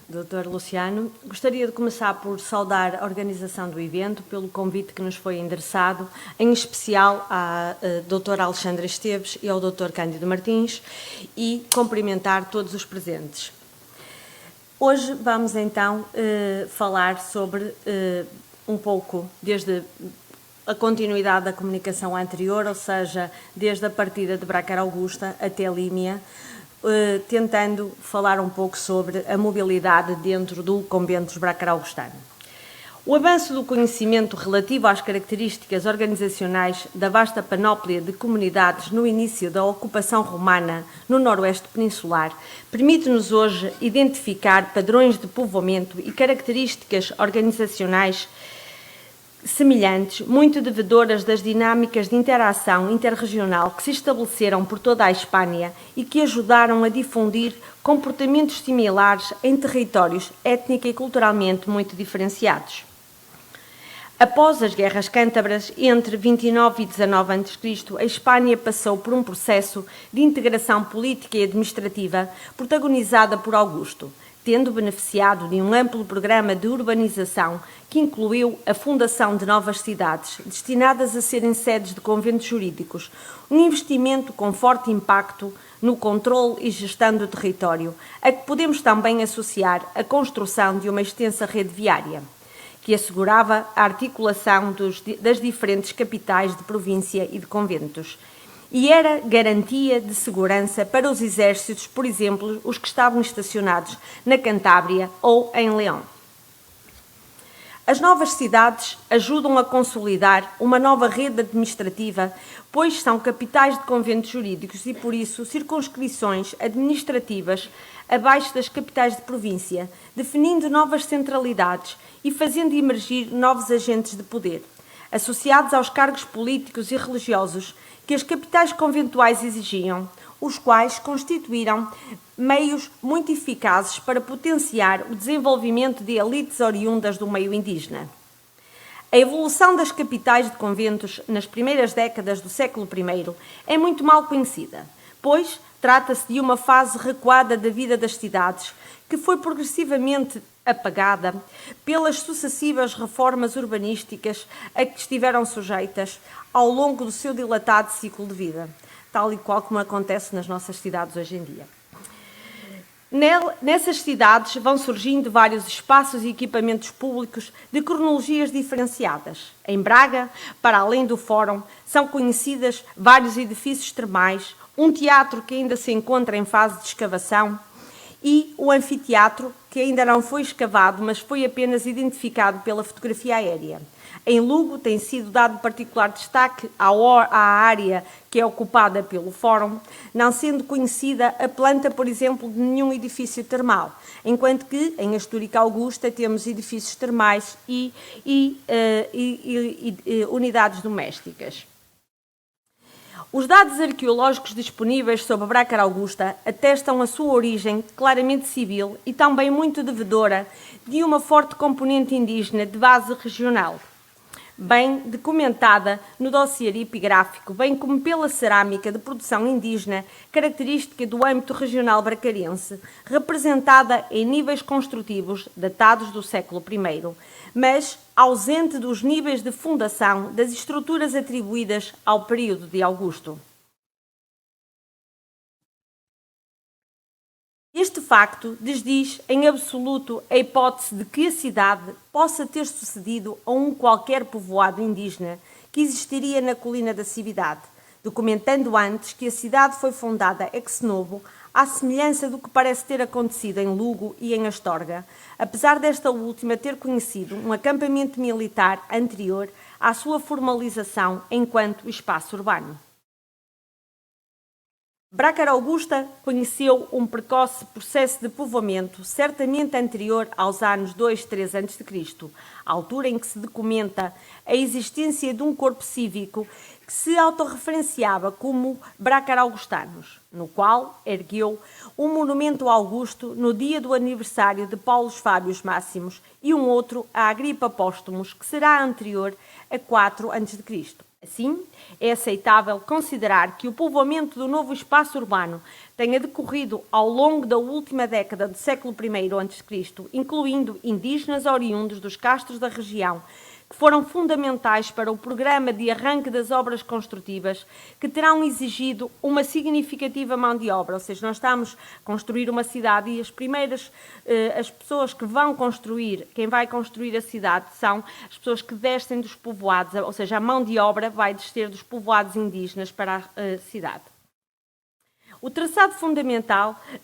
Dr. Luciano. Gostaria de começar por saudar a organização do evento, pelo convite que nos foi endereçado, em especial à Dra. Alexandra Esteves e ao Dr. Cândido Martins, e cumprimentar todos os presentes. Hoje vamos então falar sobre um pouco desde a continuidade da comunicação anterior, ou seja, desde a partida de Brácara Augusta até Límia, tentando falar um pouco sobre a mobilidade dentro do convento brácara-augustano. O avanço do conhecimento relativo às características organizacionais da vasta panóplia de comunidades no início da ocupação romana no noroeste peninsular permite-nos hoje identificar padrões de povoamento e características organizacionais semelhantes, muito devedoras das dinâmicas de interação interregional que se estabeleceram por toda a Hispânia e que ajudaram a difundir comportamentos similares em territórios étnica e culturalmente muito diferenciados. Após as guerras cântabras, entre 29 e 19 a.C., a Hispânia passou por um processo de integração política e administrativa protagonizada por Augusto, tendo beneficiado de um amplo programa de urbanização que incluiu a fundação de novas cidades, destinadas a serem sedes de conventos jurídicos, um investimento com forte impacto no controle e gestão do território, a que podemos também associar a construção de uma extensa rede viária, que assegurava a articulação das diferentes capitais de província e de conventos, e era garantia de segurança para os exércitos, por exemplo, os que estavam estacionados na Cantábria ou em Leão. As novas cidades ajudam a consolidar uma nova rede administrativa, pois são capitais de conventos jurídicos e, por isso, circunscrições administrativas abaixo das capitais de província, definindo novas centralidades e fazendo emergir novos agentes de poder, associados aos cargos políticos e religiosos que as capitais conventuais exigiam, os quais constituíram meios muito eficazes para potenciar o desenvolvimento de elites oriundas do meio indígena. A evolução das capitais de conventos nas primeiras décadas do século I é muito mal conhecida, pois trata-se de uma fase recuada da vida das cidades, que foi progressivamente apagada pelas sucessivas reformas urbanísticas a que estiveram sujeitas ao longo do seu dilatado ciclo de vida, tal e qual como acontece nas nossas cidades hoje em dia. Nessas cidades vão surgindo vários espaços e equipamentos públicos de cronologias diferenciadas. Em Braga, para além do Fórum, são conhecidas vários edifícios termais, um teatro que ainda se encontra em fase de escavação e o anfiteatro, que ainda não foi escavado, mas foi apenas identificado pela fotografia aérea. Em Lugo tem sido dado particular destaque à área que é ocupada pelo Fórum, não sendo conhecida a planta, por exemplo, de nenhum edifício termal, enquanto que em Astúrica Augusta temos edifícios termais e unidades domésticas. Os dados arqueológicos disponíveis sobre Brácara Augusta atestam a sua origem claramente civil e também muito devedora de uma forte componente indígena de base regional, bem documentada no dossiê epigráfico, bem como pela cerâmica de produção indígena, característica do âmbito regional bracarense, representada em níveis construtivos datados do século I, mas ausente dos níveis de fundação das estruturas atribuídas ao período de Augusto. Este facto desdiz em absoluto a hipótese de que a cidade possa ter sucedido a um qualquer povoado indígena que existiria na colina da Cividade, documentando antes que a cidade foi fundada ex novo, à semelhança do que parece ter acontecido em Lugo e em Astorga, apesar desta última ter conhecido um acampamento militar anterior à sua formalização enquanto espaço urbano. Brácara Augusta conheceu um precoce processo de povoamento, certamente anterior aos anos 2-3 a.C., a altura em que se documenta a existência de um corpo cívico que se autorreferenciava como Brácara-Augustanos, no qual ergueu um monumento a Augusto no dia do aniversário de Paulo Fábios Máximos e um outro a Agripa Póstumos, que será anterior a 4 a.C. A Assim, é aceitável considerar que o povoamento do novo espaço urbano tenha decorrido ao longo da última década do século I a.C., incluindo indígenas oriundos dos castros da região, que foram fundamentais para o programa de arranque das obras construtivas, que terão exigido uma significativa mão de obra. Ou seja, nós estamos a construir uma cidade e as pessoas que vão construir, quem vai construir a cidade, são as pessoas que descem dos povoados, ou seja, a mão de obra vai descer dos povoados indígenas para a cidade. O traçado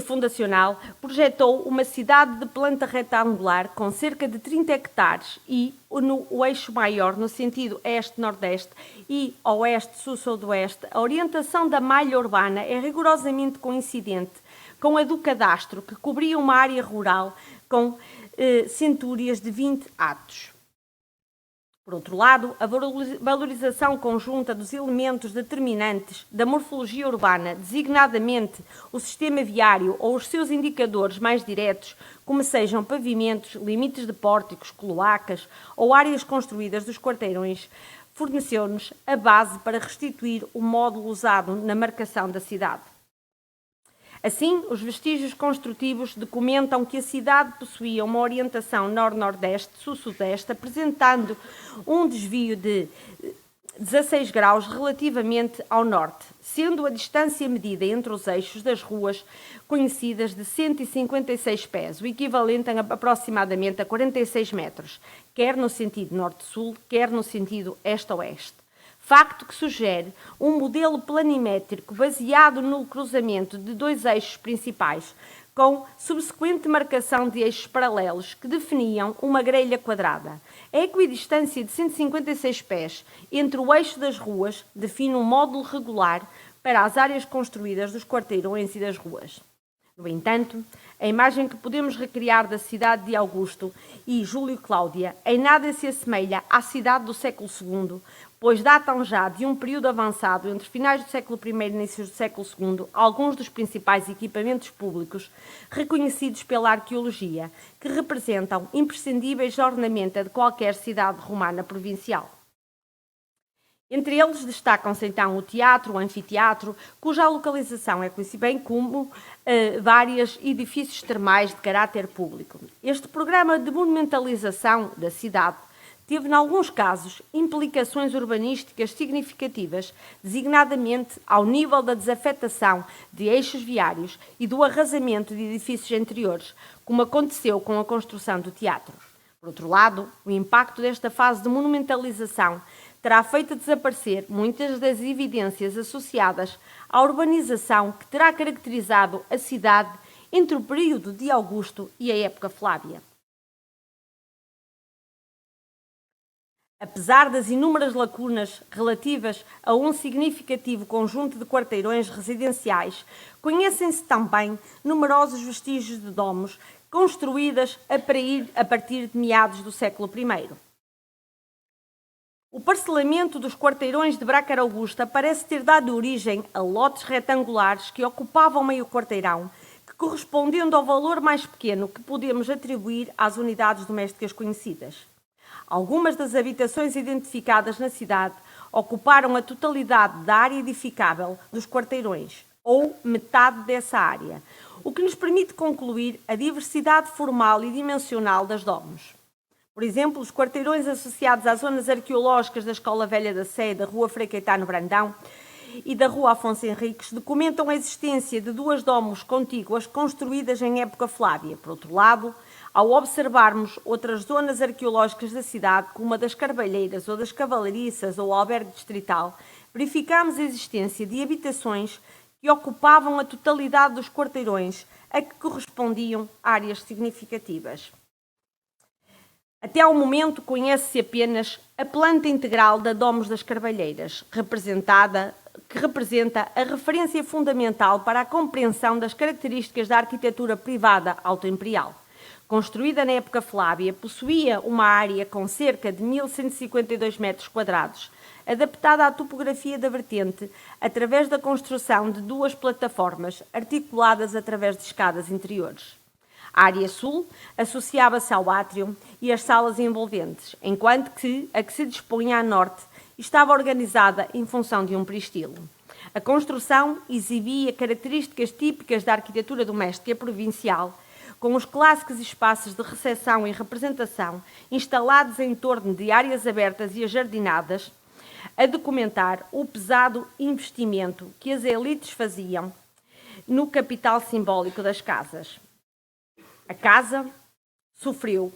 fundacional projetou uma cidade de planta retangular com cerca de 30 hectares e no eixo maior, no sentido este-nordeste e oeste-sul-sudoeste, a orientação da malha urbana é rigorosamente coincidente com a do cadastro, que cobria uma área rural com centúrias de 20 atos. Por outro lado, a valorização conjunta dos elementos determinantes da morfologia urbana, designadamente o sistema viário ou os seus indicadores mais diretos, como sejam pavimentos, limites de pórticos, cloacas ou áreas construídas dos quarteirões, forneceu-nos a base para restituir o módulo usado na marcação da cidade. Assim, os vestígios construtivos documentam que a cidade possuía uma orientação nor-nordeste, sul-sudeste, apresentando um desvio de 16 graus relativamente ao norte, sendo a distância medida entre os eixos das ruas conhecidas de 156 pés, o equivalente a aproximadamente a 46 metros, quer no sentido norte-sul, quer no sentido este-oeste. Facto que sugere um modelo planimétrico baseado no cruzamento de dois eixos principais, com subsequente marcação de eixos paralelos que definiam uma grelha quadrada. A equidistância de 156 pés entre o eixo das ruas define um módulo regular para as áreas construídas dos quarteirões e das ruas. No entanto, a imagem que podemos recriar da cidade de Augusto e Júlio Cláudia em nada se assemelha à cidade do século II, pois datam já de um período avançado entre finais do século I e inícios do século II alguns dos principais equipamentos públicos reconhecidos pela arqueologia, que representam imprescindíveis ornamenta de qualquer cidade romana provincial. Entre eles destacam-se então o teatro, o anfiteatro, cuja localização é conhecida bem como vários edifícios termais de caráter público. Este programa de monumentalização da cidade teve, em alguns casos, implicações urbanísticas significativas, designadamente ao nível da desafetação de eixos viários e do arrasamento de edifícios anteriores, como aconteceu com a construção do teatro. Por outro lado, o impacto desta fase de monumentalização terá feito desaparecer muitas das evidências associadas à urbanização que terá caracterizado a cidade entre o período de Augusto e a época Flávia. Apesar das inúmeras lacunas relativas a um significativo conjunto de quarteirões residenciais, conhecem-se também numerosos vestígios de domos construídas a partir de meados do século I. O parcelamento dos quarteirões de Brácara Augusta parece ter dado origem a lotes retangulares que ocupavam meio quarteirão, que correspondendo ao valor mais pequeno que podemos atribuir às unidades domésticas conhecidas. Algumas das habitações identificadas na cidade ocuparam a totalidade da área edificável dos quarteirões, ou metade dessa área, o que nos permite concluir a diversidade formal e dimensional das domos. Por exemplo, os quarteirões associados às zonas arqueológicas da Escola Velha da Sé, da Rua Frei Caetano Brandão e da Rua Afonso Henriques documentam a existência de duas domos contíguas construídas em época Flávia. Por outro lado, ao observarmos outras zonas arqueológicas da cidade, como a das Carvalheiras ou das Cavalariças ou o albergue distrital, verificamos a existência de habitações que ocupavam a totalidade dos quarteirões, a que correspondiam áreas significativas. Até ao momento conhece-se apenas a planta integral da Domus das Carvalheiras, que representa a referência fundamental para a compreensão das características da arquitetura privada autoimperial. Construída na época Flávia, possuía uma área com cerca de 1.152 metros quadrados, adaptada à topografia da vertente através da construção de duas plataformas articuladas através de escadas interiores. A área sul associava-se ao átrio e às salas envolventes, enquanto que a que se dispunha a norte estava organizada em função de um peristilo. A construção exibia características típicas da arquitetura doméstica provincial, com os clássicos espaços de recepção e representação instalados em torno de áreas abertas e ajardinadas, a documentar o pesado investimento que as elites faziam no capital simbólico das casas. A casa sofreu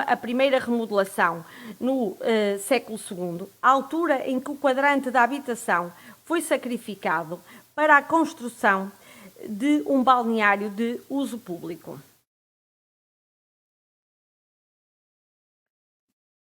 a primeira remodelação no século II, à altura em que o quadrante da habitação foi sacrificado para a construção de um balneário de uso público.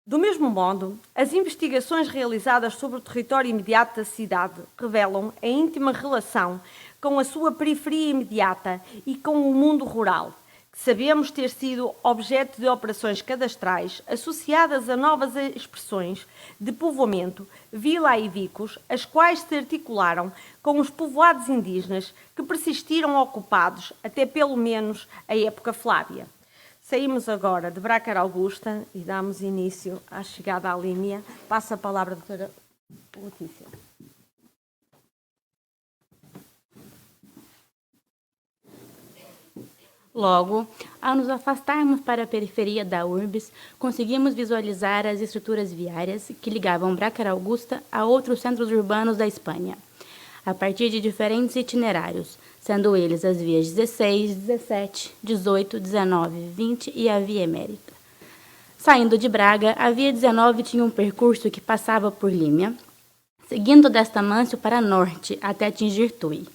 Do mesmo modo, as investigações realizadas sobre o território imediato da cidade revelam a íntima relação com a sua periferia imediata e com o mundo rural, que sabemos ter sido objeto de operações cadastrais associadas a novas expressões de povoamento, vila e vicos, as quais se articularam com os povoados indígenas que persistiram ocupados até pelo menos a época Flávia. Saímos agora de Brácara Augusta e damos início à chegada à Límia. Passa a palavra à doutora Letícia. Logo, ao nos afastarmos para a periferia da urbes, conseguimos visualizar as estruturas viárias que ligavam Brácara Augusta a outros centros urbanos da Espanha, a partir de diferentes itinerários, sendo eles as vias 16, 17, 18, 19, 20 e a Via Emérita. Saindo de Braga, a Via 19 tinha um percurso que passava por Límia, seguindo desta Mâncio para norte até atingir Tui,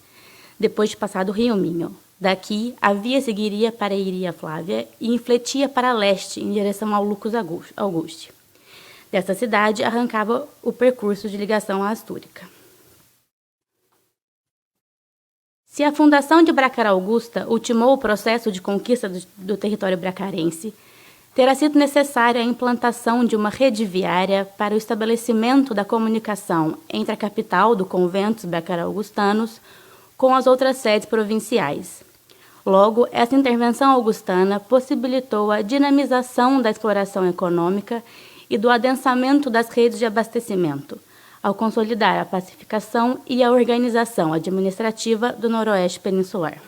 depois de passar do Rio Minho. Daqui, a via seguiria para Iria Flávia e infletia para leste, em direção ao Lucus Auguste. Desta cidade, arrancava o percurso de ligação à Astúrica. Se a fundação de Brácara Augusta ultimou o processo de conquista do território bracarense, terá sido necessária a implantação de uma rede viária para o estabelecimento da comunicação entre a capital do convento bracara-augustanos com as outras sedes provinciais. Logo, essa intervenção augustana possibilitou a dinamização da exploração econômica e do adensamento das redes de abastecimento, ao consolidar a pacificação e a organização administrativa do Noroeste Peninsular.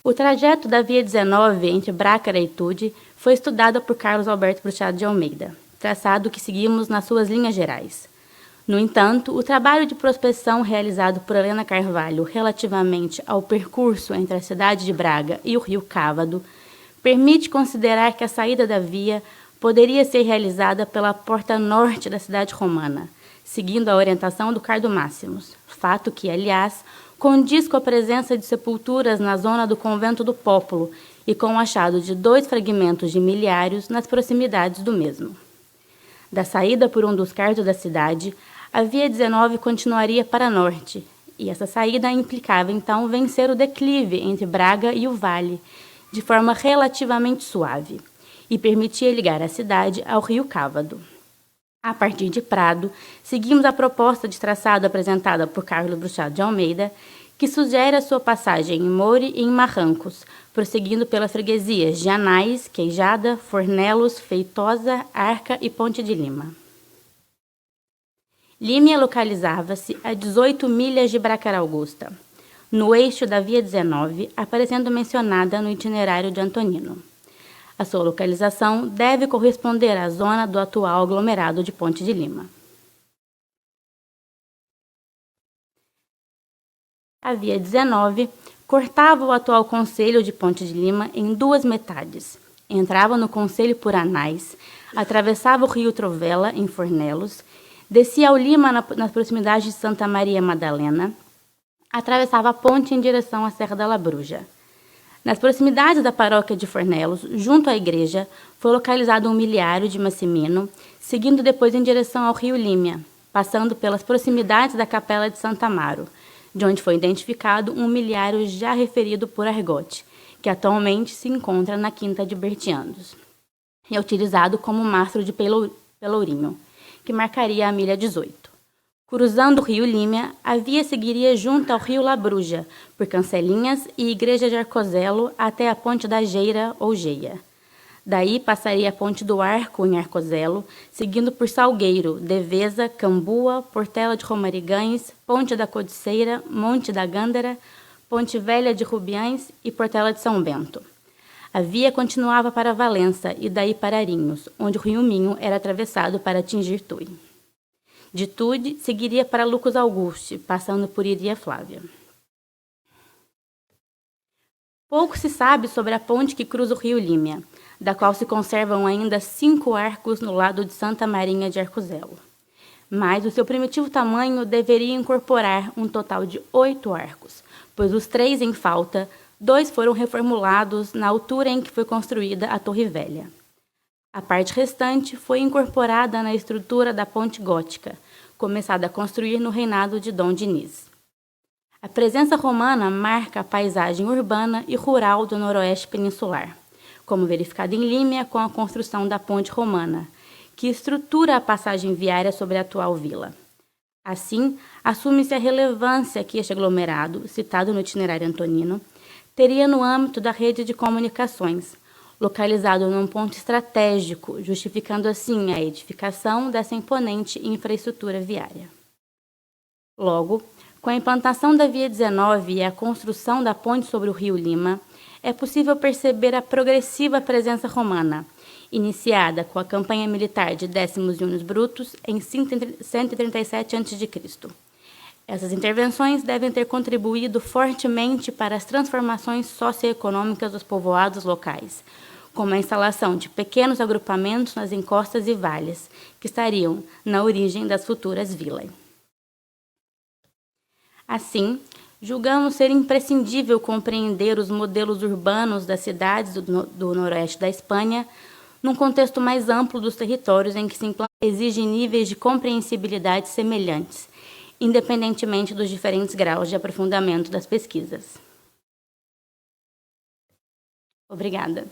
O trajeto da Via 19 entre Brácara e Tude foi estudado por Carlos Alberto Bruchado de Almeida, traçado que seguimos nas suas linhas gerais. No entanto, o trabalho de prospecção realizado por Helena Carvalho relativamente ao percurso entre a cidade de Braga e o rio Cávado permite considerar que a saída da via poderia ser realizada pela porta norte da cidade romana, seguindo a orientação do Cardo Máximos, fato que, aliás, condiz com a presença de sepulturas na zona do Convento do Pópulo e com o achado de 2 fragmentos de miliários nas proximidades do mesmo. Da saída por um dos cardos da cidade, a Via 19 continuaria para norte, e essa saída implicava, então, vencer o declive entre Braga e o Vale, de forma relativamente suave, e permitia ligar a cidade ao rio Cávado. A partir de Prado, seguimos a proposta de traçado apresentada por Carlos Bruchado de Almeida, que sugere a sua passagem em Moure e em Marrancos, prosseguindo pelas freguesias de Anais, Queijada, Fornelos, Feitosa, Arca e Ponte de Lima. Límia localizava-se a 18 milhas de Brácara Augusta, no eixo da Via 19, aparecendo mencionada no itinerário de Antonino. A sua localização deve corresponder à zona do atual aglomerado de Ponte de Lima. A Via 19 cortava o atual concelho de Ponte de Lima em 2 metades. Entrava no concelho por Anais, atravessava o rio Trovela, em Fornelos, descia ao Lima nas proximidades de Santa Maria Madalena, atravessava a ponte em direção à Serra da Labruja. Nas proximidades da paróquia de Fornelos, junto à igreja, foi localizado um miliário de Massimino, seguindo depois em direção ao rio Límia, passando pelas proximidades da capela de Santa Amaro, de onde foi identificado um miliário já referido por Argote, que atualmente se encontra na Quinta de Bertiandos, e é utilizado como mastro de Pelourinho, que marcaria a milha 18. Cruzando o rio Límia, a via seguiria junto ao rio Labruja, por Cancelinhas e Igreja de Arcozelo até a Ponte da Geira ou Geia. Daí passaria a Ponte do Arco, em Arcozelo, seguindo por Salgueiro, Devesa, Cambua, Portela de Romarigães, Ponte da Codiceira, Monte da Gândara, Ponte Velha de Rubiães e Portela de São Bento. A via continuava para Valença e daí para Arinhos, onde o Rio Minho era atravessado para atingir Tui. De Tui, seguiria para Lucas Auguste, passando por Iria Flávia. Pouco se sabe sobre a ponte que cruza o rio Límia, da qual se conservam ainda 5 arcos no lado de Santa Marinha de Arcozelo. Mas o seu primitivo tamanho deveria incorporar um total de 8 arcos, pois os 3 em falta, 2 foram reformulados na altura em que foi construída a Torre Velha. A parte restante foi incorporada na estrutura da ponte gótica, começada a construir no reinado de Dom Diniz. A presença romana marca a paisagem urbana e rural do noroeste peninsular, como verificado em Límia com a construção da ponte romana, que estrutura a passagem viária sobre a atual vila. Assim, assume-se a relevância que este aglomerado, citado no itinerário antonino, teria no âmbito da rede de comunicações, localizado num ponto estratégico, justificando assim a edificação dessa imponente infraestrutura viária. Logo, com a implantação da Via 19 e a construção da ponte sobre o rio Lima, é possível perceber a progressiva presença romana, iniciada com a campanha militar de Décimos Júnios Brutus em 137 a.C. Essas intervenções devem ter contribuído fortemente para as transformações socioeconômicas dos povoados locais, como a instalação de pequenos agrupamentos nas encostas e vales, que estariam na origem das futuras vilas. Assim, julgamos ser imprescindível compreender os modelos urbanos das cidades do noroeste da Espanha num contexto mais amplo dos territórios em que se exige níveis de compreensibilidade semelhantes, independentemente dos diferentes graus de aprofundamento das pesquisas. Obrigada.